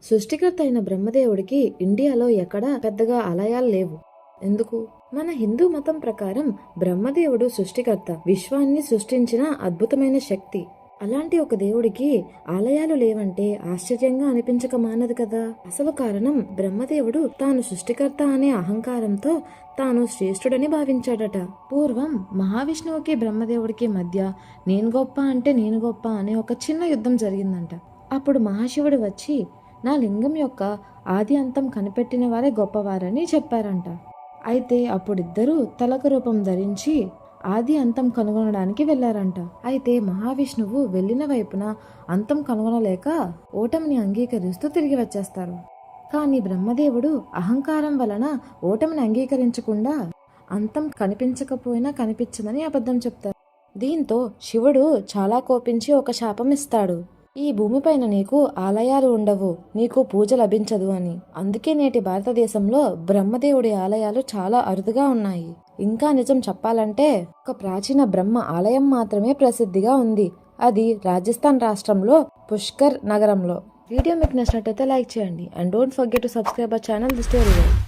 సృష్టికర్త అయిన బ్రహ్మదేవుడికి ఇండియాలో ఎక్కడా పెద్దగా ఆలయాలు లేవు. ఎందుకు? మన హిందూ మతం ప్రకారం బ్రహ్మదేవుడు సృష్టికర్త, విశ్వాన్ని సృష్టించిన అద్భుతమైన శక్తి. అలాంటి ఒక దేవుడికి ఆలయాలు లేవంటే ఆశ్చర్యంగా అనిపించక మానదు కదా. అసలు కారణం బ్రహ్మదేవుడు తాను సృష్టికర్త అనే అహంకారంతో తాను శ్రేష్ఠుడని భావించాడట. పూర్వం మహావిష్ణువుకి బ్రహ్మదేవుడికి మధ్య నేను గొప్ప అంటే నేను గొప్ప అనే ఒక చిన్న యుద్ధం జరిగిందంట. అప్పుడు మహాశివుడు వచ్చి నా లింగం యొక్క ఆది అంతం కనిపెట్టిన వారే గొప్పవారని చెప్పారంట. అయితే అప్పుడిద్దరూ తలక రూపం ధరించి ఆది అంతం కనుగొనడానికి వెళ్లారంట. అయితే మహావిష్ణువు వెళ్లిన వైపున అంతం కనుగొనలేక ఓటమిని అంగీకరిస్తూ తిరిగి వచ్చేస్తారు. కానీ బ్రహ్మదేవుడు అహంకారం వలన ఓటమిని అంగీకరించకుండా అంతం కనిపించకపోయినా కనిపించదని అబద్ధం చెప్తారు. దీంతో శివుడు చాలా కోపించి ఒక శాపం ఇస్తాడు. ఈ భూమిపైన నీకు ఆలయాలు ఉండవు, నీకు పూజ లభించదు అని. అందుకే నేటి భారతదేశంలో బ్రహ్మదేవుడి ఆలయాలు చాలా అరుదుగా ఉన్నాయి. ఇంకా నిజం చెప్పాలంటే ఒక ప్రాచీన బ్రహ్మ ఆలయం మాత్రమే ప్రసిద్ధిగా ఉంది. అది రాజస్థాన్ రాష్ట్రంలో పుష్కర్ నగరంలో. వీడియో మీకు నచ్చినట్లయితే లైక్ చేయండి and don't forget to subscribe our channel the story world.